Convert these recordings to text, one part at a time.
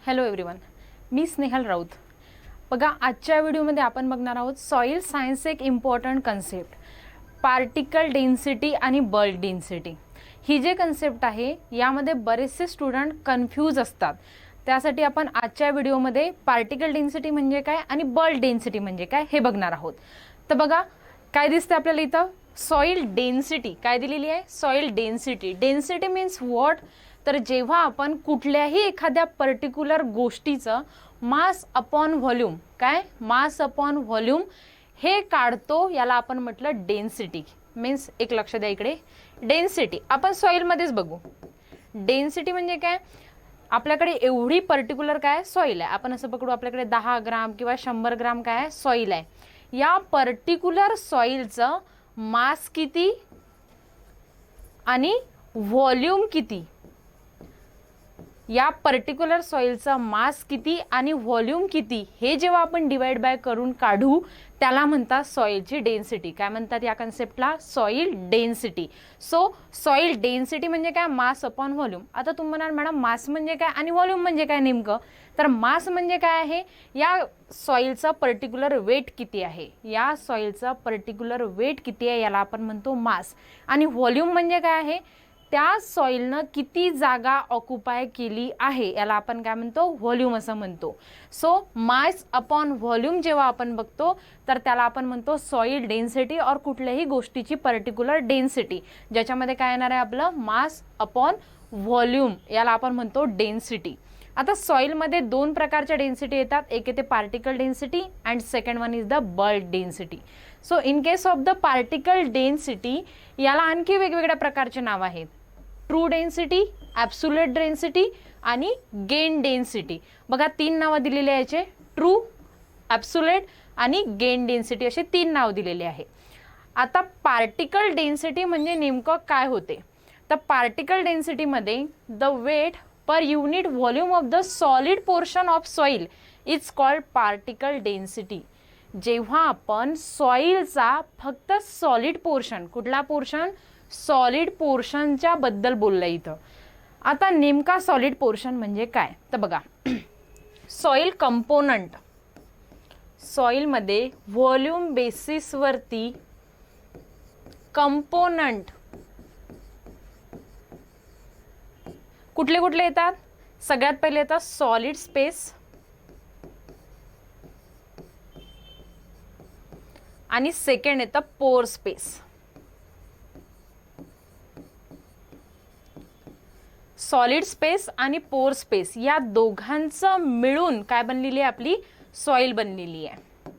Hello everyone, मी स्नेहल राऊत. बघा, आजच्या व्हिडिओमध्ये आपण बघणार आहोत सॉईल सायन्स एक इम्पॉर्टंट कन्सेप्ट, पार्टिकल डेन्सिटी आणि बल्क डेन्सिटी. ही जे कन्सेप्ट आहे यामध्ये बरेचसे स्टुडंट कन्फ्यूज असतात. त्यासाठी आपण आजच्या व्हिडिओमध्ये पार्टिकल डेन्सिटी म्हणजे काय आणि बल्क डेन्सिटी म्हणजे काय हे बघणार आहोत. तर बघा काय दिसतं आपल्याला इथं, सॉईल डेन्सिटी काय दिलेली आहे, soil density. Density means what, तर जेव्हा आपण कुठल्याही एखाद्या पर्टिक्युलर गोष्टीचं मास अपॉन व्हॉल्यूम, काय मास अपॉन व्हॉल्यूम हे काढतो, याला आपण म्हटलं डेन्सिटी. मीन्स एक लक्ष द्या इकडे, डेन्सिटी आपण सॉईलमध्येच बघू. डेन्सिटी म्हणजे काय, आपल्याकडे एवढी पर्टिक्युलर काय सॉईल आहे, आपण असं पकडू आपल्याकडे 10 ग्राम किंवा 100 ग्राम काय सॉईल आहे. या पर्टिक्युलर सॉईलचं मास किती आणि व्हॉल्यूम किती, या पर्टिक्युलर सॉईलचा मास किती आणि व्हॉल्यूम किती हे जेव्हा आपण डिवाइड बाय करून काढू त्याला म्हणतात सॉईलची डेन्सिटी. काय म्हणतात या कन्सेप्टला, soil density. So soil density म्हणजे काय, मास अपॉन व्हॉल्यूम. आता तुम्ही म्हणाल मॅडम मास म्हणजे काय आणि व्हॉल्यूम म्हणजे काय नेमकं, तर मास म्हणजे काय आहे, या सॉईलचं पर्टिक्युलर वेट किती आहे, या सॉईलचं पर्टिक्युलर वेट किती आहे याला आपण म्हणतो मास. आणि व्हॉल्यूम म्हणजे काय आहे, त्या सॉईलनं किती जागा ऑक्युपाय केली आहे याला आपण काय म्हणतो, व्हॉल्यूम असं म्हणतो. सो मास अपॉन व्हॉल्यूम जेव्हा आपण बघतो तर त्याला आपण म्हणतो सॉईल डेन्सिटी, और कुठल्याही गोष्टीची पर्टिक्युलर डेन्सिटी ज्याच्यामध्ये काय येणार आहे आपलं मास अपॉन व्हॉल्यूम, याला आपण म्हणतो डेन्सिटी. आता सॉईलमध्ये दोन प्रकारच्या डेन्सिटी येतात, एक येते particle density and second one is the bulk density. So in case of the particle density याला आणखी वेगवेगळ्या प्रकारचे नाव आहेत, ट्रू डेन्सिटी, ॲब्सोल्यूट डेन्सिटी आणि गेन डेन्सिटी. बघा तीन नावं दिलेली आहे याचे, ट्रू, ॲब्सोल्यूट आणि गेन डेन्सिटी असे तीन नाव दिलेले आहे. आता पार्टिकल डेन्सिटी म्हणजे नेमकं काय होते, तर पार्टिकल डेन्सिटीमध्ये the weight per unit volume of the solid portion of soil is called particle density. जेव्हा आपण सॉईलचा फक्त सॉलिड पोर्शन, कुठला पोर्शन, सॉलिड पोर्शनच्या बद्दल बोललं इथं. आता नेमका सॉलिड पोर्शन म्हणजे काय, तर बघा सॉईल कंपोनंट, सॉईलमध्ये व्हॉल्यूम बेसिसवरती कंपोनंट कुठले कुठले येतात, सगळ्यात पहिले येतात सॉलिड स्पेस आणि सेकंड येतं पोर स्पेस. सॉलिड स्पेस आणि पोर स्पेस या दोघांचं मिळून काय बनलेली आहे, आपली सॉईल बनलेली आहे.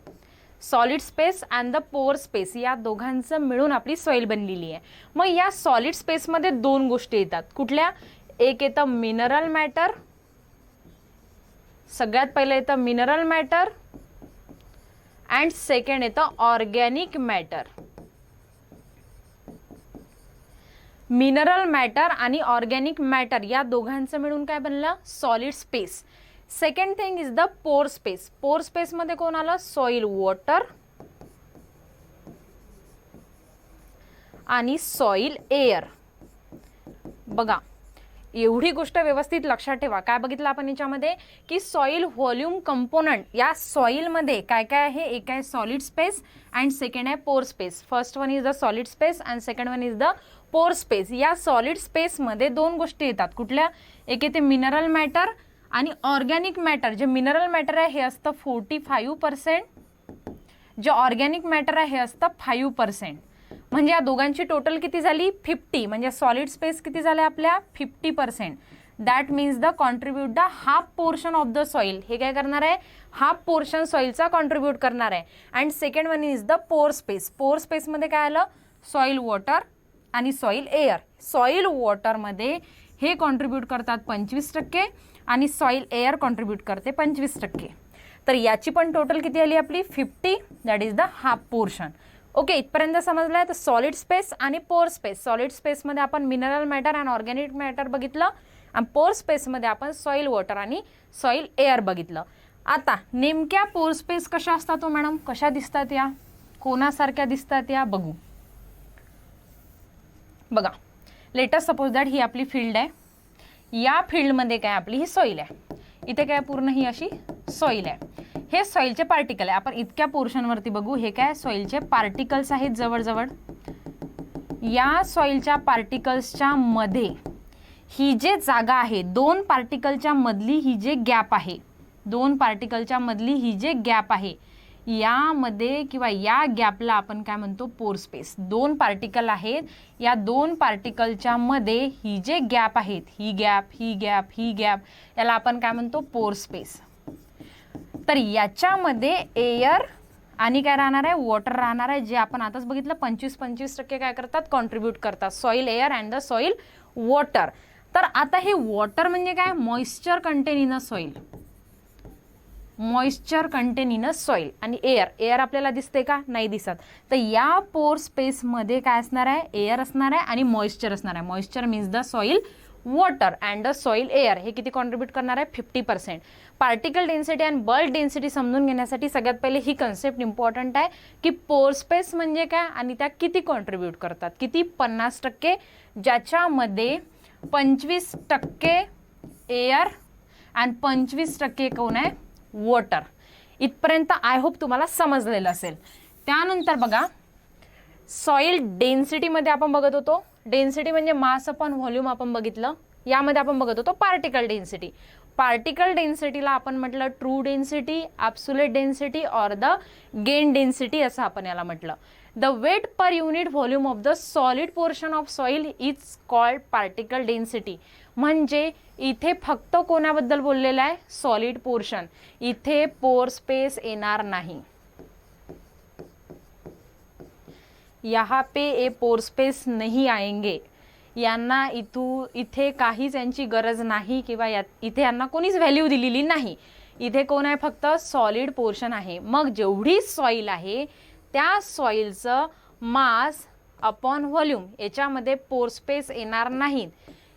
Solid space and the pore space या दोघांचं मिळून आपली सॉईल बनलेली आहे. मग या सॉलिड स्पेसमध्ये दोन गोष्टी येतात, कुठल्या, एक येतं मिनरल मॅटर, सगळ्यात पहिलं येतं मिनरल मॅटर अँड सेकंड येतं ऑर्गॅनिक मॅटर. मिनरल मॅटर आणि ऑर्गॅनिक मॅटर या दोघांचं मिळून काय बनलं, solid space. Second thing is the pore space. Pore space मध्ये कोण आलं, सॉइल वॉटर आणि सॉइल एअर. बघा एवढी गोष्ट व्यवस्थित लक्षात ठेवा. काय बघितलं आपण याच्यामध्ये की सॉइल व्हॉल्यूम कंपोनंट, या सॉइलमध्ये काय काय आहे, एक आहे सॉलिड स्पेस अँड सेकंड आहे पोर space. First one is the solid space and second one is the pore space. या सॉलिड स्पेसमध्ये दोन गोष्टी येतात, कुठल्या, एक येते मिनरल मॅटर आणि ऑर्गॅनिक मॅटर. जे मिनरल मॅटर आहे हे असतं 45%, जे ऑर्गॅनिक मॅटर आहे हे असतं 5%. म्हणजे या दोघांची टोटल किती झाली, 50. म्हणजे सॉलिड स्पेस किती झाले आपल्या 50%. That means the contribute the half portion of the soil. हे काय करणार आहे, हाफ पोर्शन सॉईलचा कॉन्ट्रीब्यूट करणार आहे. And second one is the pore space. पोर स्पेसमध्ये काय आलं, सॉईल वॉटर आणि सॉईल एअर. सॉईल वॉटरमध्ये हे कॉन्ट्रीब्यूट करतात 25% आणि सॉईल एअर कॉन्ट्रीब्यूट करते 25%. तर याची पण टोटल किती आली आपली 50, that is the half portion. Okay, इथपर्यंत समजलं आहे. तर सॉलिड स्पेस आणि पोर स्पेस, सॉलिड स्पेसमध्ये आपण मिनरल मॅटर आणि ऑर्गॅनिक मॅटर बघितलं आणि पोर स्पेसमध्ये आपण सॉईल वॉटर आणि सॉईल एअर बघितलं. आता नेमक्या पोर स्पेस कशा असतात हो मॅडम, कशा दिसतात या, कोणासारख्या दिसतात या बघू. बघा let us suppose that he आपली फील्ड आहे, या फील्डमध्ये काय आपली ही सॉईल आहे, इथे काय पूर्ण ही अशी सॉइल आहे, हे सॉइलचे पार्टिकल आहे. आपण इतक्या पोर्शनवरती बघू, हे काय सॉइलचे पार्टिकल्स आहेत जवळजवळ. या सॉइलच्या पार्टिकल्सच्या मध्ये ही जे जागा आहे, दोन पार्टिकलच्या मधली ही जे गॅप आहे, दोन पार्टिकलच्या मधली ही जे गॅप आहे, यामध्ये किंवा या गॅपला आपण काय म्हणतो, पोर स्पेस. दोन पार्टिकल आहेत, या दोन पार्टिकलच्या मध्ये ही जे गॅप आहेत, ही गॅप, ही गॅप, ही गॅप, याला आपण काय म्हणतो, पोर स्पेस. तर याच्यामध्ये एअर आणि काय राहणार आहे, वॉटर राहणार आहे, जे आपण आताच बघितलं 25-25% काय करतात, कॉन्ट्रीब्यूट करतात. Soil air and the soil water. तर आता हे वॉटर म्हणजे काय, moisture contain in a soil, moisture contain in a soil. आणि एअर आपल्याला दिसते का, नाही दिसत. तर या पोर स्पेसमध्ये काय असणार आहे, एअर असणार आहे आणि मॉइश्चर असणार आहे. Moisture means the soil water and the soil air. हे किती कॉन्ट्रीब्यूट करणार आहे, 50%. पार्टिकल डेन्सिटी आणि बल्क डेन्सिटी समजून घेण्यासाठी सगळ्यात पहिले ही कन्सेप्ट इम्पॉर्टंट आहे की पोर स्पेस म्हणजे काय आणि त्या किती कॉन्ट्रीब्यूट करतात. किती, 50%, ज्याच्यामध्ये 25% एअर आणि 25% कोण आहे, वॉटर. इथपर्यंत आय होप तुम्हाला समजलेलं असेल. त्यानंतर बघा, सॉइल डेन्सिटीमध्ये आपण बघत होतो, डेन्सिटी म्हणजे मास अपॉन व्हॉल्यूम आपण बघितलं. यामध्ये आपण बघत होतो पार्टिकल डेन्सिटी. पार्टिकल डेन्सिटीला आपण म्हटलं ट्रू डेन्सिटी, ॲब्सोल्यूट डेन्सिटी और द गेन डेन्सिटी असं आपण याला म्हटलं. The weight per unit volume of the solid portion of soil is called particle density. म्हणजे इथे फक्त कोणाबद्दल बोललेलं आहे, सॉलिड पोर्शन. इथे पोर स्पेस येणार नाही. यहाँ पे ए पोर स्पेस नहीं आएंगे. यांना इथे काहीच यांची गरज नाही किंवा इथे यांना कोणीच व्हॅल्यू दिलेली नाही. इथे कोण आहे, फक्त सॉलिड पोर्शन आहे. मग जेवढी सॉइल आहे त्या सॉइलचं मास अपॉन व्हॉल्यूम याच्यामध्ये पोर स्पेस येणार नाही.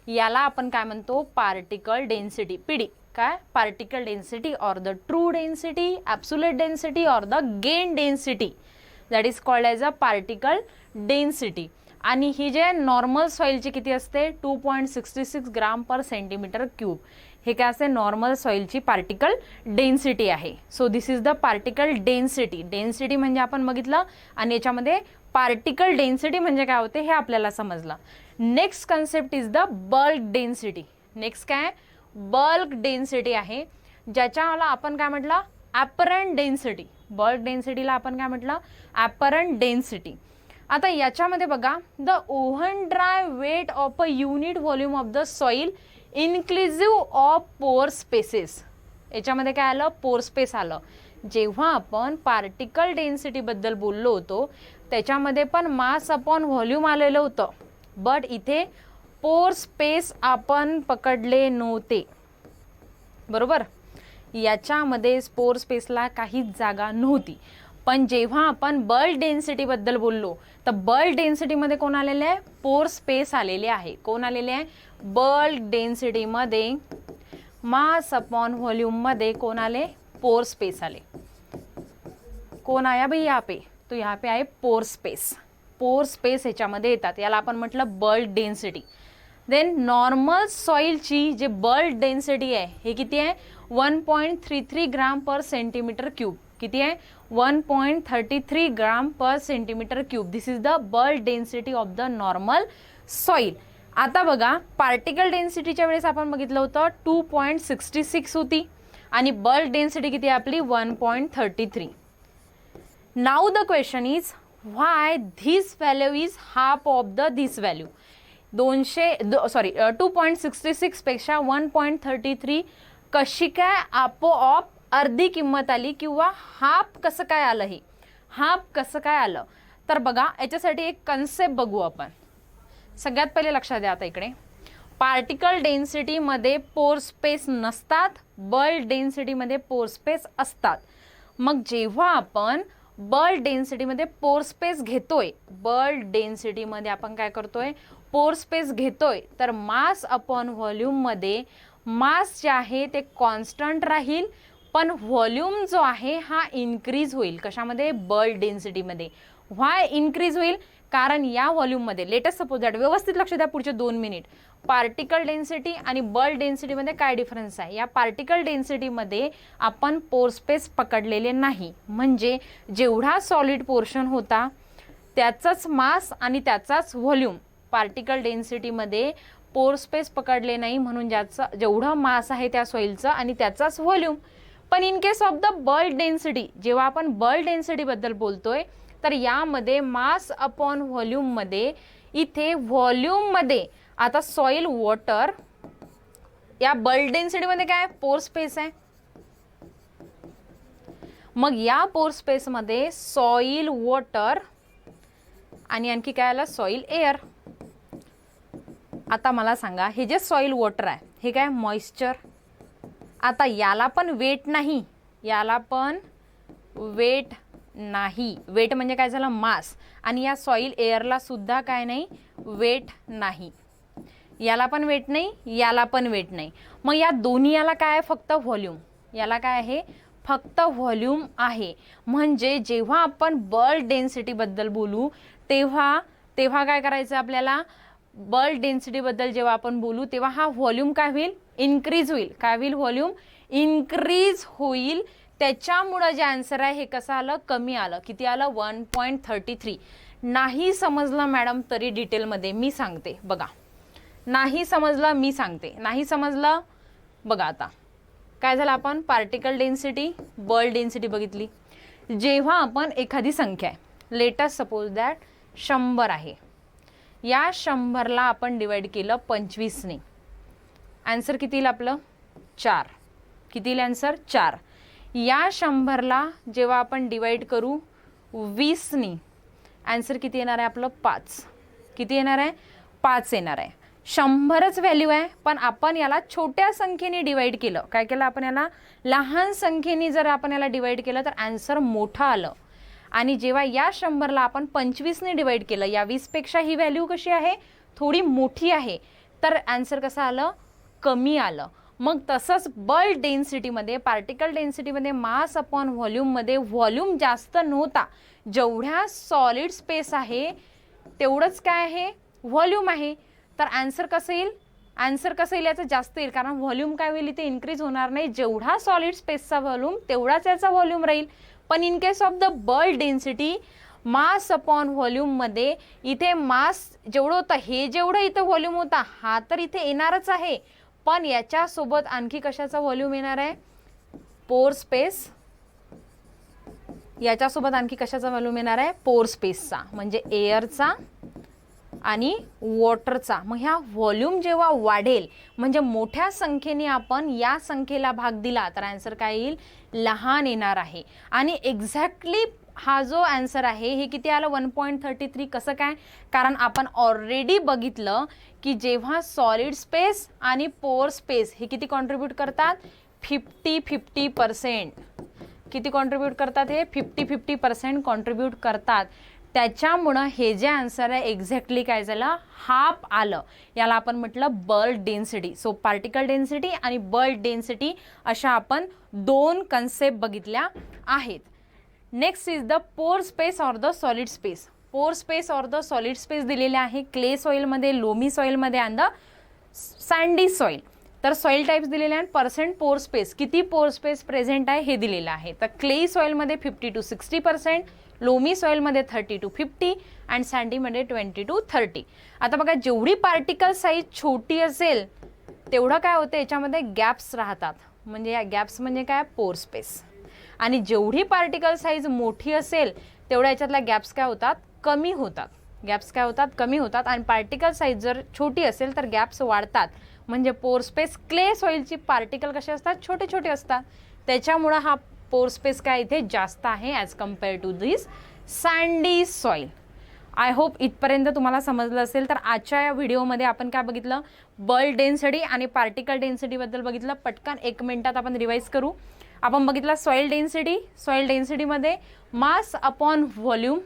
याला आपण काय म्हणतो, पार्टिकल डेन्सिटी, पीडी. काय, पार्टिकल डेन्सिटी और the true density, absolute density और the grain density, that is called as a particle density. आणि ही जे नॉर्मल सॉइलची किती असते, 2.66 ग्राम पर सेंटीमीटर क्यूब. हे काय असते, नॉर्मल सॉइलची पार्टिकल डेन्सिटी आहे. So this is the particle density. Density म्हणजे आपण बघितलं आणि याच्यामध्ये पार्टिकल डेन्सिटी म्हणजे काय होते हे आपल्याला समजलं. Next concept is the bulk density. Next काय, बल्क डेन्सिटी आहे, ज्याच्याला आपण काय म्हटलं, ॲपरंट डेन्सिटी. बल्क डेन्सिटीला आपण काय म्हटलं, ॲपरंट डेन्सिटी. आता याच्यामध्ये बघा, the oven dry weight of a unit volume of the soil inclusive of pore spaces. याच्यामध्ये काय आलं, पोर स्पेस आलं. जेव्हा आपण पार्टिकल डेन्सिटीबद्दल बोललो होतो त्याच्यामध्ये पण मास अपॉन व्हॉल्यूम आलेलं होतं, बट इथे पोर स्पेस आपण पकडले नव्हते. बरोबर, याच्यामध्ये पोर स्पेसला काहीच जागा नव्हती. पण जेव्हा आपण बल्क डेन्सिटीबद्दल बोललो तर बल्क डेन्सिटीमध्ये कोण आलेले आहे, पोर स्पेस आलेले आहे. कोण आलेले आहे, बल्क डेन्सिटीमध्ये मास अपॉन व्हॉल्यूममध्ये कोण आले, पोर स्पेस आले. कौन आया भाई यहाँ पे, तो यहाँ पे आए पोर स्पेस. पोर स्पेस ह्याच्यामध्ये येतात, याला आपण म्हटलं बल्क डेन्सिटी. देन नॉर्मल सॉइलची जे बल्क डेन्सिटी आहे हे किती आहे, 1.33 ग्राम पर सेंटीमीटर क्यूब. किती आहे, 1.33 gram per centimetre cube. This is the bulk density of the normal soil. आता बघा, पार्टिकल डेन्सिटीच्या वेळेस आपण बघितलं होतं 2.66 होती आणि बल्क डेन्सिटी किती आहे आपली, 1.33. Now the question is why this value is half of the this value. 2.66 पेक्षा 1.33 कशी काय आपोआप अर्धी किंमत आली किंवा हाफ कसं काय आलं, हे हाफ कसं काय आलं. तर बघा, याच्यासाठी एक कन्सेप्ट बघू आपण. सगळ्यात पहिले लक्षात द्या, आता इकडे पार्टिकल डेन्सिटीमध्ये पोर स्पेस नसतात, बल्क डेन्सिटीमध्ये पोर स्पेस असतात. मग जेव्हा आपण बल्क डेन्सिटीमध्ये पोर स्पेस घेतोय, बल्क डेन्सिटीमध्ये आपण काय करतोय, पोर स्पेस घेतोय, तर मास अपॉन व्हॉल्यूममध्ये मास जे आहे ते कॉन्स्टंट राहील, पण व्हॉल्यूम जो आहे हा इन्क्रीज होईल. कशामध्ये, बल्क डेन्सिटीमध्ये. व्हाय इन्क्रीज होईल, कारण या व्हॉल्यूममध्ये लेटेस्ट सपोज दॅट, व्यवस्थित लक्ष द्या पुढचे 2 मिनिट, पार्टिकल डेन्सिटी आणि बल्क डेन्सिटीमध्ये काय डिफरन्स आहे. या पार्टिकल डेन्सिटीमध्ये आपण पोर स्पेस पकडलेले नाही, म्हणजे जेवढा सॉलिड पोर्शन होता त्याचाच मास आणि त्याचाच व्हॉल्यूम. पार्टिकल डेन्सिटीमध्ये पोर स्पेस पकडले नाही, म्हणून ज्याचं जेवढं मास आहे त्या सॉइलचं आणि त्याचाच व्हॉल्यूम. पण in case of the bulk density, जेव्हा आपण बल्क डेन्सिटीबद्दल बोलतोय तर यामध्ये मास अपॉन व्हॉल्यूममध्ये, इथे व्हॉल्यूममध्ये आता सॉइल वॉटर, या बल्क डेन्सिटीमध्ये काय पोर स्पेस आहे, मग या पोर स्पेसमध्ये सॉइल वॉटर आणि आणखी काय आलं सॉइल एअर. आता मला सांगा, हे जे सॉइल वॉटर आहे हे काय मॉइश्चर. आता याला पण वेट नाही, याला पण वेट नाही. वेट म्हणजे काय झालं मास. आणि या सॉइल एअरला सुद्धा काय नाही वेट नाही. याला पण वेट नाही, याला पण वेट नाही. मग या दोन्ही याला काय आहे फक्त व्हॉल्यूम. याला काय आहे फक्त व्हॉल्यूम आहे. म्हणजे जेव्हा आपण बल्क डेन्सिटीबद्दल बोलू तेव्हा काय करायचं आपल्याला, बल्क डेन्सिटीबद्दल जेव्हा आपण बोलू तेव्हा हा व्हॉल्यूम काय होईल इन्क्रीज होईल. काय होईल व्हॉल्यूम इन्क्रीज होईल. त्याच्यामुळं जे आन्सर आहे हे कसं आलं कमी आलं. किती आलं 1.33. नाही समजलं मॅडम तरी डिटेलमध्ये मी सांगते बघा. नाही समजलं मी सांगते. नाही समजलं बघा. आता काय झालं, आपण पार्टिकल डेन्सिटी बल्क डेन्सिटी बघितली. जेव्हा आपण एखादी संख्या आहे, लेटस सपोज दॅट 100 आहे, या 100ला आपण डिवाइड केलं 25ने, आन्सर किती येईल आपलं 4. किती येईल आन्सर 4. या 100ला जेव्हा आपण डिवाइड करू 20ने, आन्सर किती येणार आहे आपलं 5. किती येणार आहे 5 येणार आहे. 100च व्हॅल्यू आहे, पण आपण याला छोट्या संख्येने डिवाइड केलं. काय केलं आपण याला लहान संख्येने जर आपण याला डिवाइड केलं तर आन्सर मोठं आलं. आणि जेव्हा या 100ला आपण 25ने डिवाइड केलं, या 20पेक्षा ही व्हॅल्यू कशी आहे थोडी मोठी आहे, तर आन्सर कसं आलं कमी आलं. मग तसंच बल्क डेन्सिटीमध्ये पार्टिकल डेन्सिटीमध्ये मास अपॉन व्हॉल्यूममध्ये व्हॉल्यूम जास्त नव्हता. जेवढ्या सॉलिड स्पेस आहे तेवढंच काय आहे व्हॉल्यूम आहे. तर आन्सर कसं येईल, आन्सर कसं येईल याचं जास्त येईल, कारण व्हॉल्यूम काय होईल इथे इन्क्रीज होणार नाही. जेवढा सॉलिड स्पेसचा व्हॉल्यूम तेवढाच याचा व्हॉल्यूम राहील. पण in case of the bulk density mass upon व्हॉल्यूममध्ये इथे मास जेवढं होतं हे जेवढं इथं व्हॉल्यूम होता हा तर इथे येणारच आहे, पण याच्यासोबत आणखी कशाचा व्हॉल्यूम येणार आहे पोर स्पेस. याच्यासोबत आणखी कशाचा व्हॉल्यूम येणार आहे पोर स्पेसचा, म्हणजे एअरचा आणि वॉटरचा. मग ह्या व्हॉल्यूम जेव्हा वाढेल म्हणजे मोठ्या संख्येने आपण या संख्येला भाग दिला तर आन्सर काय येईल लहान येणार आहे. आणि एक्झॅक्टली हा जो आन्सर आहे हे किती आलं 1.33. कसं काय, कारण आपण ऑलरेडी बघितलं की जेव्हा सॉलिड स्पेस आणि पोर स्पेस हे किती कॉन्ट्रीब्यूट करतात 50-50%. किती कॉन्ट्रीब्यूट करतात हे 50-50% कॉन्ट्रीब्यूट करतात. त्याच्यामुळं हे जे आन्सर आहे एक्झॅक्टली काय झालं हाफ आलं. याला आपण म्हटलं bulk density. So particle density आणि बल्क डेन्सिटी अशा आपण 2 कन्सेप्ट बघितल्या आहेत. Next is the pore space or the solid space. Pore space or the solid space दिलेले आहे क्ले सॉइलमध्ये, लोमी सॉइलमध्ये अँड द सँडी सॉइल. तर सॉइल टाइप्स दिलेले आहेत, पर्सेंट पोर स्पेस किती पोर स्पेस प्रेझेंट आहे हे दिलेलं आहे. तर क्ले सॉइलमध्ये 50 to 60%, लोमी सॉइलमध्ये 30 to 50 अँड सँडीमध्ये 20 to 30. आता बघा जेवढी पार्टिकल साईज छोटी असेल तेवढं काय होतं याच्यामध्ये गॅप्स राहतात, म्हणजे या गॅप्स म्हणजे काय पोर स्पेस. आणि जेवढी पार्टिकल साईज मोठी असेल तेवढ्या याच्यातल्या गॅप्स काय होतात कमी होतात. गॅप्स काय होतात कमी होतात. आणि पार्टिकल साईज जर छोटी असेल तर गॅप्स वाढतात, म्हणजे पोर स्पेस. क्ले सॉइलची पार्टिकल कसे असतात छोटे छोटे असतात, त्याच्यामुळं हा पोर स्पेस काय इथे जास्त आहे as compare to this sandy soil. I hope इथपर्यंत तुम्हाला समजलं असेल. तर आजच्या या व्हिडिओमध्ये आपण काय बघितलं बल्क डेन्सिटी आणि पार्टिकल डेन्सिटीबद्दल बघितलं. पटकन 1 मिनिटात आपण रिवाईज करू. आपण बघितला सॉइल डेन्सिटी. सॉइल डेन्सिटीमध्ये mass upon volume.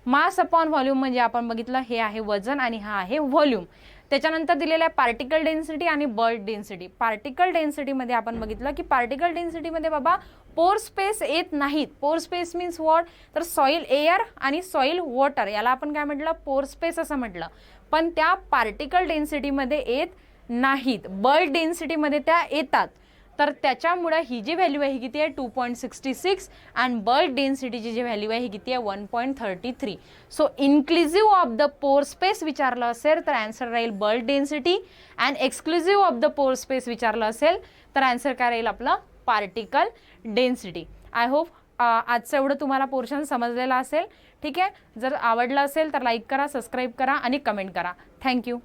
Mass upon volume म्हणजे आपण बघितलं हे आहे वजन आणि हा आहे व्हॉल्यूम. त्याच्यानंतर दिलेलं आहे पार्टिकल डेन्सिटी आणि बल्क डेन्सिटी. पार्टिकल डेन्सिटीमध्ये आपण बघितलं की पार्टिकल डेन्सिटीमध्ये बाबा पोर स्पेस येत नाहीत. पोर स्पेस मीन्स वॉट, तर सॉइल एअर आणि सॉइल वॉटर याला आपण काय म्हटलं, पोर स्पेस असं म्हटलं. पण त्या पार्टिकल डेन्सिटीमध्ये येत नाहीत, बल्क डेन्सिटीमध्ये त्या येतात. तर त्याच्यामुळे ही जी व्हॅल्यू आहे ही किती आहे 2.66 आणि बल्क डेन्सिटीची जी व्हॅल्यू आहे ही किती आहे 1.33. So inclusive of the pore space विचारलं असेल तर आन्सर राहील bulk density and exclusive of the pore space विचारलं असेल तर आन्सर काय राहील आपलं पार्टिकल डेन्सिटी. आय होप आजचं एवढं तुम्हाला पोर्शन समजलेलं असेल. ठीक आहे, जर आवडलं असेल तर लाईक करा, सबस्क्राईब करा आणि कमेंट करा. थँक्यू.